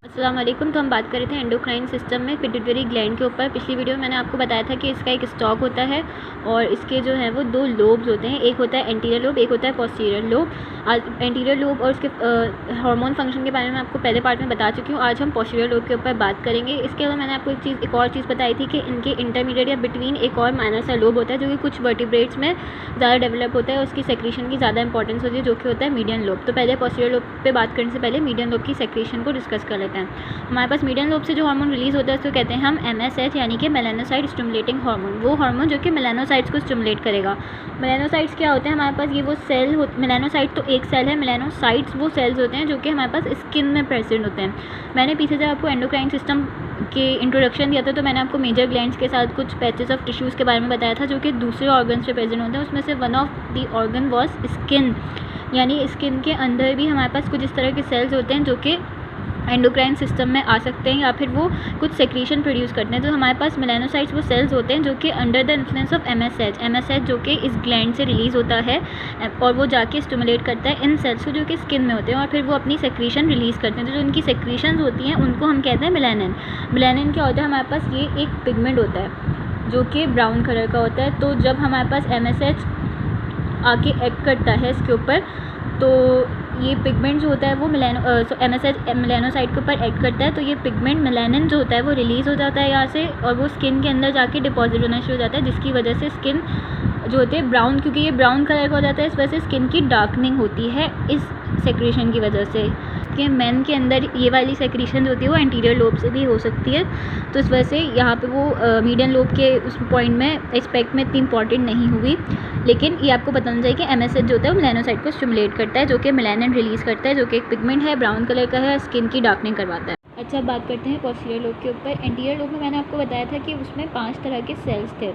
अस्सलाम वालेकुम। तो हम बात कर रहे थे एंडोक्राइन सिस्टम में पिट्यूटरी ग्लैंड के ऊपर। पिछली वीडियो में मैंने आपको बताया था कि इसका एक स्टॉक होता है और इसके जो है वो दो लोब्स होते हैं, एक होता है एंटीरियर लोब, एक होता है पोस्टीरियर लोब। आज एंटीरियर लोब और उसके हार्मोन फंक्शन के बारे में आपको पहले पार्ट में बता चुकी हूँ। आज हम पोस्टीरियर लोब के ऊपर बात करेंगे। इसके अलावा मैंने आपको एक और चीज़ बताई थी कि इनके इंटरमीडिएट या बिटवीन एक और माइनर सा लोब होता है जो कि कुछ वर्टिब्रेट्स में ज़्यादा डेवलप होता है, उसकी सेक्रेशन की ज़्यादा इंपॉर्टेंस होती है, जो कि होता है मीडियन लोब। तो पहले पोस्टीरियर लोब पे बात करने से पहले मीडियन लोब की सेक्रेशन को डिस्कस कर लेते हैं। हमारे पास मीडियन लोब से जो हार्मोन रिलीज़ होता है उसको कहते हैं हम MSH, यानी कि मेलानोसाइट स्टिमुलेटिंग हार्मोन। वो हार्मोन जो कि मेलानोसाइट्स को स्टिमुलेट करेगा। मेलानोसाइट्स क्या होते हैं हमारे पास? ये वो सेल मेलानोसाइट तो एक सेल है, मेलानोसाइट्स वो सेल्स होते हैं जो कि हमारे पास स्किन में प्रेजेंट होते हैं। मैंने पीछे जब आपको एंडोक्राइन सिस्टम के इंट्रोडक्शन दिया था तो मैंने आपको मेजर ग्लैंड्स के साथ कुछ पैचेस ऑफ टिश्यूज़ के बारे में बताया था जो कि दूसरे ऑर्गन्स पे प्रेजेंट होते हैं। उसमें से one of the organ was skin, यानी स्किन के अंदर भी हमारे पास कुछ इस तरह के सेल्स होते हैं जो कि एंडोक्राइन सिस्टम में आ सकते हैं या फिर वो कुछ सेक्रीशन प्रोड्यूस करते हैं। तो हमारे पास मेलानोसाइट्स वो सेल्स होते हैं जो कि under the influence of MSH जो कि इस ग्लैंड से रिलीज़ होता है और वो जाके स्टिमुलेट करता है इन सेल्स को जो कि स्किन में होते हैं और फिर वो अपनी सेक्रीशन रिलीज़ करते हैं। तो जो उनकी सेक्रीशंस होती हैं उनको हम कहते हैं मेलानिन। मेलानिन क्या होता है? हमारे पास ये एक पिगमेंट होता है जो कि ब्राउन कलर का होता है। तो जब हमारे पास MSH आके एक्ट करता है इसके ऊपर तो ये पिगमेंट जो होता है वो MSH मेलानोसाइट के ऊपर एक्ट करता है। तो ये पिगमेंट मेलानिन जो होता है वो रिलीज़ हो जाता है यहाँ से और वो स्किन के अंदर जाके डिपॉजिट होना शुरू हो जाता है, जिसकी वजह से स्किन जो होती है ब्राउन, क्योंकि ये ब्राउन कलर का हो जाता है, इस वजह से स्किन की डार्कनिंग होती है इस सेक्रेशन की वजह से। कि मैन के अंदर ये वाली सेक्रेशन जो होती है वो एंटीरियर लोब से भी हो सकती है। तो इस वजह से यहाँ पे वो मीडियन लोब के उस पॉइंट में एस्पेक्ट में इतनी इंपॉर्टेंट नहीं हुई। लेकिन ये आपको बताना चाहिए कि MSH जो होता है वो मेलानोसाइट को स्टिमुलेट करता है, जो कि मेलानिन रिलीज़ करता है, जो कि एक पिगमेंट है, ब्राउन कलर का है, स्किन की डार्कनिंग करवाता है। अच्छा, बात करते हैं पोस्टीरियर लोब के ऊपर। एंटीरियर लोब में मैंने आपको बताया था कि उसमें 5 तरह के सेल्स थे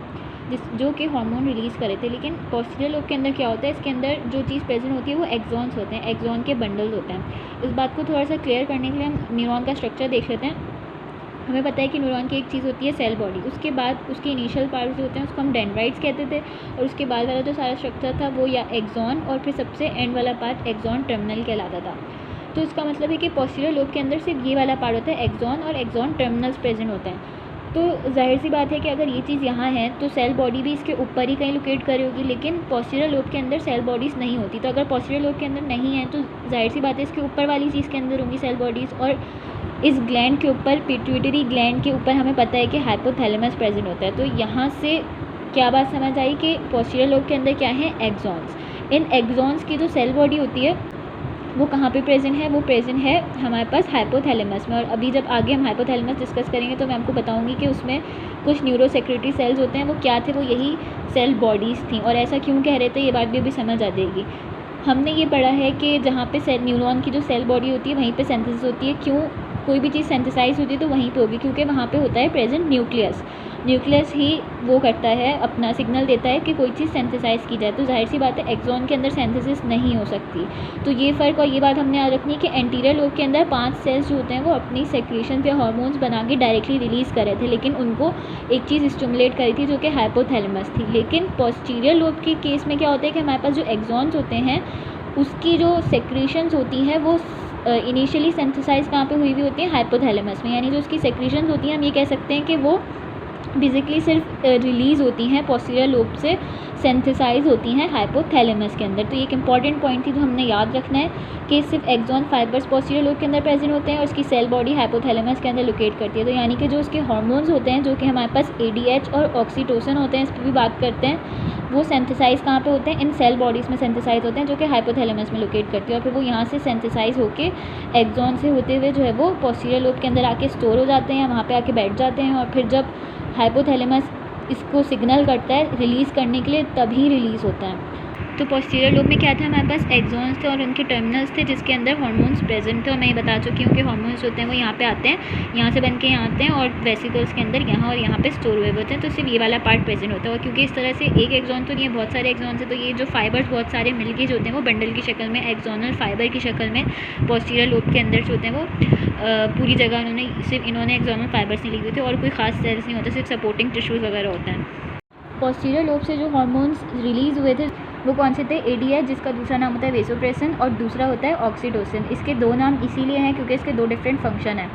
जो कि हार्मोन रिलीज़ करे थे। लेकिन पोस्टीरियर लोब के अंदर क्या होता है? इसके अंदर जो चीज़ प्रेजेंट होती है वो एक्सॉन्स होते हैं, एक्सॉन के बंडल्स होते हैं। इस बात को थोड़ा सा क्लियर करने के लिए हम न्यूरॉन का स्ट्रक्चर देख लेते हैं। हमें पता है कि न्यूरॉन की एक चीज़ होती है सेल बॉडी, उसके बाद उसके इनिशियल पार्ट जो होते हैं उसको हम डेंड्राइट्स कहते थे और उसके बाद वाला जो सारा स्ट्रक्चर था वो या एक्सॉन और फिर सबसे एंड वाला पार्ट एक्सॉन टर्मिनल कहलाता था। तो इसका मतलब है कि पोस्टीरियर लोब के अंदर सिर्फ ये वाला पार्ट होता है एक्सॉन और एक्सॉन टर्मिनल्स प्रेजेंट होते हैं। तो जाहिर सी बात है कि अगर ये चीज़ यहाँ है तो सेल बॉडी भी इसके ऊपर ही कहीं लोकेट करी होगी, लेकिन पोस्टीरियर लोब के अंदर सेल बॉडीज़ नहीं होती। तो अगर पोस्टीरियर लोब के अंदर नहीं है तो जाहिर सी बात है इसके ऊपर वाली चीज़ के अंदर होंगी सेल बॉडीज़। और इस ग्लैंड के ऊपर, पिट्यूटरी ग्लैंड के ऊपर हमें पता है कि हाइपोथैलेमस प्रेजेंट होता है। तो यहाँ से क्या बात समझ आई कि पोस्टीरियर लोब के अंदर क्या है? एक्सॉन्स। इन एक्सॉन्स की जो सेल बॉडी होती है वो कहाँ पे प्रेजेंट है? वो प्रेजेंट है हमारे पास हाइपोथैलेमस में। और अभी जब आगे हम हाइपोथैलेमस डिस्कस करेंगे तो मैं आपको बताऊंगी कि उसमें कुछ न्यूरोसेक्रेटरी सेल्स होते हैं, वो क्या थे? वो यही सेल बॉडीज़ थी। और ऐसा क्यों कह रहे थे ये बात भी अभी समझ आ जाएगी। हमने ये पढ़ा है कि जहाँ पे सेल न्यूरॉन की जो सेल बॉडी होती है वहीं पे सिंथेसिस होती है। क्यों? कोई भी चीज़ सिंथेसाइज होती है तो वहीं पे होगी, क्योंकि वहाँ पे होता है प्रेजेंट न्यूक्लियस। न्यूक्लियस ही वो करता है, अपना सिग्नल देता है कि कोई चीज़ सिंथेसाइज की जाए। तो जाहिर सी बात है एक्सॉन के अंदर सिंथेसिस नहीं हो सकती। तो ये फ़र्क और ये बात हमने याद रखनी है कि एंटीरियर लोब के अंदर 5 सेल्स जो होते हैं वो अपनी सेक्रेशन या हार्मोन्स बना के डायरेक्टली रिलीज़ कर रहे थे, लेकिन उनको एक चीज़ स्टिमुलेट करी थी जो कि हाइपोथैलेमस थी। लेकिन पोस्टीरियर लोब के केस में क्या होता है कि हमारे पास जो एक्सॉन्स होते हैं उसकी जो सेक्रेशंस होती हैं वो इनिशियली सिंथेसाइज कहाँ पे हुई हुई होती है? हाइपोथैलेमस में। यानी जो उसकी सेक्रेशंस होती हैं हम ये कह सकते हैं कि वो बेसिकली सिर्फ रिलीज़ होती हैं पोस्टीरियर लोब से, सिंथेसाइज होती हैं हाइपोथैलेमस के अंदर। तो ये एक इंपॉर्टेंट पॉइंट थी जो हमने याद रखना है कि सिर्फ एक्सॉन फाइबर्स पोस्टीरियर लोब के अंदर प्रेजेंट होते हैं और उसकी सेल बॉडी हाइपोथैलेमस के अंदर लोकेट करती है। तो यानी कि जो उसके हार्मोन्स होते हैं जो कि हमारे पास ADH और ऑक्सीटोसिन होते हैं, इस पर भी बात करते हैं, वो सिंथेसाइज कहाँ पे होते हैं? इन सेल बॉडीज़ में सिंथेसाइज होते हैं जो कि हाइपोथैलेमस में लोकेट करती है और फिर वो यहाँ से सिंथेसाइज होके एक्सॉन से होते हुए जो है वो पोस्टीरियर लोब के अंदर आके स्टोर हो जाते हैं, वहाँ पे आके बैठ जाते हैं और फिर जब हाइपोथैलेमस इसको सिग्नल करता है रिलीज़ करने के लिए तभी रिलीज़ होता है। तो पोस्टीरियर लोब में क्या था? हमारे पास एक्सॉन्स थे और उनके टर्मिनल्स थे जिसके अंदर हार्मोन्स प्रेजेंट थे। और मैं ये बता चुकी हूँ कि हार्मोन्स होते हैं वो यहाँ पे आते हैं, यहाँ से बन के यहाँ आते हैं और वेसिकल्स के अंदर यहाँ और यहाँ पे स्टोर हुए होते हैं। तो सिर्फ ये वाला पार्ट प्रेजेंट होता है। और क्योंकि इस तरह से एक एक्सॉन तो नहीं है, बहुत सारे एक्सॉन्स हैं, तो ये जो फाइबर्स बहुत सारे मिलके जो होते हैं वो बंडल की शक्ल में, एक्सॉनल फाइबर की शक्ल में पोस्टीरियर लोब के अंदर जो होते हैं वो पूरी जगह उन्होंने सिर्फ इन्होंने एक्सॉनल फाइबर्स नहीं ली हुई थी और कोई खास सेल्स नहीं होते, सिर्फ सपोर्टिंग टिश्यूज़ वगैरह होते हैं। पोस्टीरियर लोब से जो हार्मोन्स रिलीज़ हुए थे वो कौन से थे, ADH जिसका दूसरा नाम होता है वेसोप्रेसिन और दूसरा होता है ऑक्सीटोसिन। इसके 2 नाम इसीलिए हैं क्योंकि इसके 2 डिफरेंट फंक्शन हैं।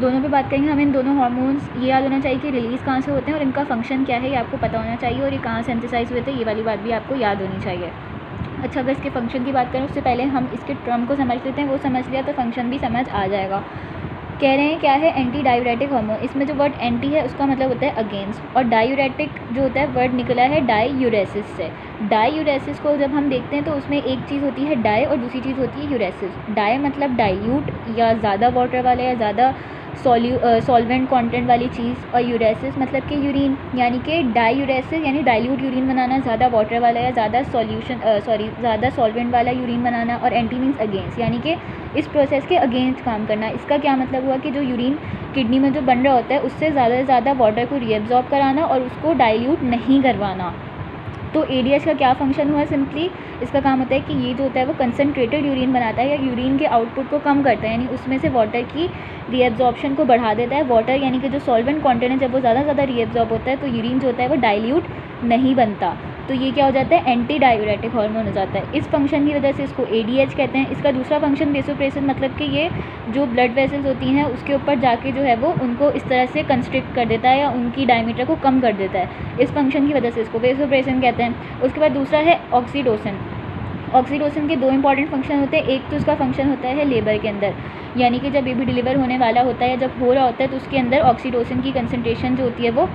दोनों पे बात करेंगे, हमें इन दोनों हार्मोन्स ये याद होना चाहिए कि रिलीज़ कहाँ से होते हैं और इनका फंक्शन क्या है ये आपको पता होना चाहिए, और ये कहाँ सिंथेसाइज हुए थे ये वाली बात भी आपको याद होनी चाहिए। अच्छा, अगर इसके फंक्शन की बात करें उससे पहले हम इसके टर्म को समझ लेते हैं, वो समझ लिया तो फंक्शन भी समझ आ जाएगा। कह रहे हैं क्या है, एंटी डायूरेटिक हार्मोन। इसमें जो वर्ड एंटी है उसका मतलब होता है अगेंस्ट, और डायूरेटिक जो होता है वर्ड निकला है डाईयूरेसिस से। डाईयूरेसिस को जब हम देखते हैं तो उसमें एक चीज़ होती है डाई और दूसरी चीज़ होती है यूरेसिस। डाई मतलब डाइल्यूट या ज़्यादा वाटर वाले या ज़्यादा सॉल्वेंट कंटेंट वाली चीज़, और यूरेसिस मतलब कि यूरिन, यानी कि डाईयूरेसिस यानी डाइल्यूट यूरिन बनाना, ज़्यादा वाटर वाला या ज़्यादा ज़्यादा सॉल्वेंट वाला यूरिन बनाना, और एंटी मीन्स अगेंस्ट, यानी कि इस प्रोसेस के अगेंस्ट काम करना। इसका क्या मतलब हुआ कि जो यूरिन किडनी में जो बन रहा होता है उससे ज़्यादा से ज़्यादा वाटर को रीअब्जॉर्ब कराना और उसको डाइल्यूट नहीं करवाना। तो ADH का क्या फंक्शन हुआ, सिंपली इसका काम होता है कि ये जो होता है वो कंसनट्रेटेड यूरिन बनाता है या यूरिन के आउटपुट को कम करता है, यानी उसमें से वाटर की रीअब्जॉर्प्शन को बढ़ा देता है। वाटर यानी कि जो सॉल्वेंट कंटेंट है जब वो ज़्यादा रीअब्जॉर्ब होता है तो यूरिन जो होता है वो डाइल्यूट नहीं बनता, तो ये क्या हो जाता है, एंटी डायूरेटिक हार्मोन हो जाता है। इस फंक्शन की वजह से इसको ADH कहते हैं। इसका दूसरा फंक्शन वेसोप्रेसिन, मतलब कि ये जो ब्लड वेसल्स होती हैं उसके ऊपर जाके जो है वो उनको इस तरह से कंस्ट्रिक्ट कर देता है या उनकी डायमीटर को कम कर देता है। इस फंक्शन की वजह से इसको वेसोप्रेसिन कहते हैं। उसके बाद दूसरा है ऑक्सीटोसिन। ऑक्सीटोसिन के 2 इंपॉर्टेंट फंक्शन होते हैं। एक तो उसका फंक्शन होता है लेबर के अंदर, यानी कि जब बेबी डिलीवर होने वाला होता है या जब हो रहा होता है तो उसके अंदर ऑक्सीटोसिन की कंसनट्रेशन जो होती है वो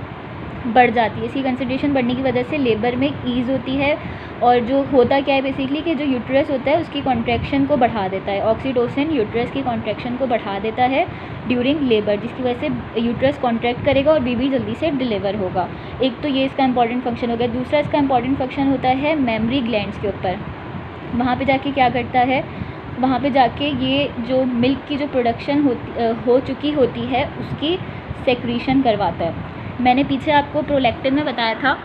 बढ़ जाती है। इसकी कंसनट्रेशन बढ़ने की वजह से लेबर में ईज़ होती है, और जो होता क्या है बेसिकली कि जो यूट्रस होता है उसकी कॉन्ट्रैक्शन को बढ़ा देता है। ऑक्सीटोसिन यूट्रस की कॉन्ट्रैक्शन को बढ़ा देता है ड्यूरिंग लेबर, जिसकी वजह से यूट्रस कॉन्ट्रैक्ट करेगा और बेबी जल्दी से डिलीवर होगा। एक तो ये इसका इंपॉर्टेंट फंक्शन हो गया। दूसरा इसका इंपॉर्टेंट फंक्शन होता है मेमरी ग्लैंड्स के ऊपर। वहाँ पे जाके क्या करता है, वहाँ पे जाके ये जो मिल्क की जो प्रोडक्शन हो चुकी होती है उसकी सेक्रीशन करवाता है। मैंने पीछे आपको प्रोलैक्टिन में बताया था,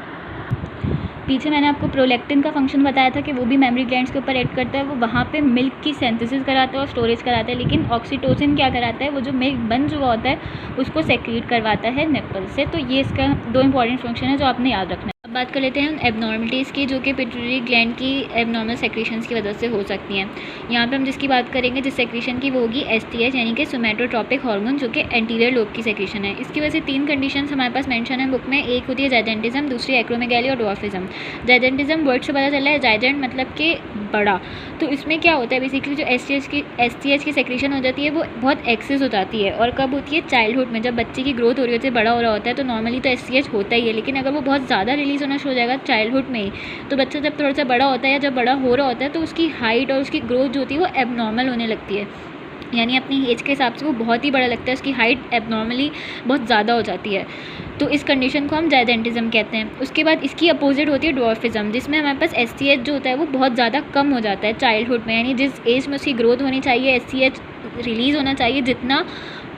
मैंने आपको प्रोलैक्टिन का फंक्शन बताया था कि वो भी मेमरी ग्लैंड्स के ऊपर एक्ट करता है। वो वहाँ पे मिल्क की सिंथेसिस कराता है और स्टोरेज कराता है, लेकिन ऑक्सीटोसिन क्या कराता है, वो जो मिल्क बन चुका होता है उसको सेक्रीट करवाता है निप्पल से। तो ये इसका 2 इंपॉर्टेंट फंक्शन है जो आपने याद रखना है। अब बात कर लेते हैं उन एबनॉर्मलिटीज़ की जो कि पिट्यूटरी ग्लैंड की एबनॉर्मल सेक्रेशंस की वजह से हो सकती हैं। यहाँ पे हम जिसकी बात करेंगे जिस सेक्रेशन की वो होगी STH, यानी कि सोमैटोट्रोपिक हार्मोन, जो कि एंटीरियर लोब की सेक्रेशन है। इसकी वजह से 3 कंडीशंस हमारे पास मेंशन है बुक में। एक होती है जाइजेंटिज्म, दूसरी एक्रोमेगैली और ड्वार्फिज्म। जाइजेंटिज्म वर्ड से पता चला है, जाइजेंट मतलब कि बड़ा। तो इसमें क्या होता है बेसिकली जो STH की सेक्रेशन हो जाती है वो बहुत एक्सेस हो जाती है, और कब होती है, चाइल्डहुड में, जब बच्चे की ग्रोथ हो रही होती है, बड़ा हो रहा होता है, तो नॉर्मली तो STH होता ही है। लेकिन अगर वो बहुत ज़्यादा रिलीज़ होना शुरू हो जाएगा चाइल्डहुड में ही, तो बच्चा जब थोड़ा सा बड़ा होता है या जब बड़ा हो रहा होता है तो उसकी हाइट और उसकी ग्रोथ जो होती है वो एबनॉर्मल होने लगती है, यानी अपनी एज के हिसाब से वो बहुत ही बड़ा लगता है, उसकी हाइट एबनॉर्मली बहुत ज़्यादा हो जाती है। तो इस कंडीशन को हम जाइजेंटिज्म कहते हैं। उसके बाद इसकी अपोजिट होती है ड्वार्फिज्म, जिसमें हमारे पास STH जो होता है वो बहुत ज़्यादा कम हो जाता है चाइल्डहुड में, यानी जिस एज में उसकी ग्रोथ होनी चाहिए, STH रिलीज़ होना चाहिए जितना,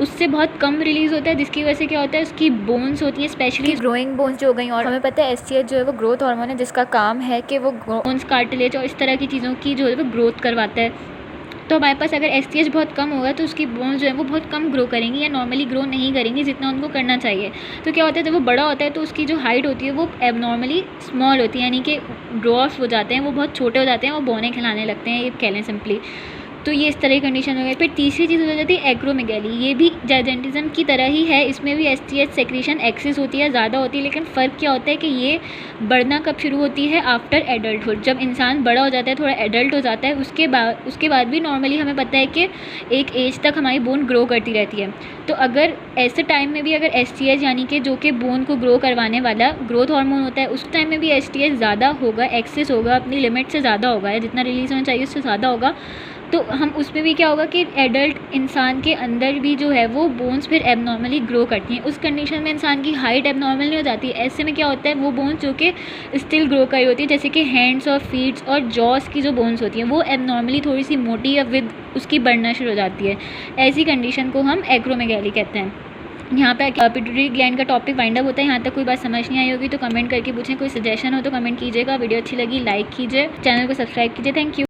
उससे बहुत कम रिलीज़ होता है, जिसकी वजह से क्या होता है, उसकी बोन्स होती हैं, स्पेशली ग्रोइंग बोन्स जो हो गई। और हमें पता है STH जो है वो ग्रोथ हार्मोन है, जिसका काम है कि वो बोन्स, कार्टिलेज और इस तरह की चीज़ों की जो है वो ग्रोथ करवाता है। तो हमारे पास अगर STH बहुत कम होगा तो उसकी बोन्स जो है वो बहुत कम ग्रो करेंगी या नॉर्मली ग्रो नहीं करेंगी जितना उनको करना चाहिए। तो क्या होता है, जब वो बड़ा होता है तो उसकी जो हाइट होती है वो एबनॉर्मली स्मॉल होती है, यानी कि ड्वार्फ हो जाते हैं, वो बहुत छोटे हो जाते हैं, वो बौने खिलाने लगते हैं, ये कह लें सिंपली। तो ये इस तरह की कंडीशन हो गई। फिर तीसरी चीज़ हो जाती है एक्रोमेगैली। ये भी जाइजेंटिज्म की तरह ही है, इसमें भी STH सेक्रेशन एक्सेस होती है, ज़्यादा होती है, लेकिन फ़र्क क्या होता है कि ये बढ़ना कब शुरू होती है, आफ्टर एडल्टहुड। जब इंसान बड़ा हो जाता है, थोड़ा एडल्ट हो जाता है, उसके बाद भी नॉर्मली हमें पता है कि एक एज तक हमारी बोन ग्रो करती रहती है। तो अगर ऐसे टाइम में भी अगर STH यानी कि जो कि बोन को ग्रो करवाने वाला ग्रोथ हार्मोन होता है, उस टाइम में भी STH ज़्यादा होगा, एक्सेस होगा, अपनी लिमिट से ज़्यादा होगा, या जितना रिलीज़ होना चाहिए उससे ज़्यादा होगा, तो हम उसमें भी क्या होगा कि एडल्ट इंसान के अंदर भी जो है वो बोन्स फिर एबनॉर्मली ग्रो करती हैं। उस कंडीशन में इंसान की हाइट एबनॉर्मल नहीं हो जाती। ऐसे में क्या होता है, वो बोन्स जो कि स्टिल ग्रो कर रही होती है, जैसे कि हैंड्स और फीट्स और जॉस की जो बोन्स होती हैं वो एबनॉर्मली थोड़ी सी मोटी या विद उसकी बढ़ना शुरू हो जाती है। ऐसी कंडीशन को हम एक्रोमेगैली कहते हैं। यहाँ पे पिट्यूटरी ग्लैंड का टॉपिक वाइंड अप होता है। यहाँ तक कोई बात समझ नहीं आई होगी तो कमेंट करके पूछें, कोई सजेशन हो तो कमेंट कीजिएगा। वीडियो अच्छी लगी लाइक कीजिए, चैनल को सब्सक्राइब कीजिए। Thank you.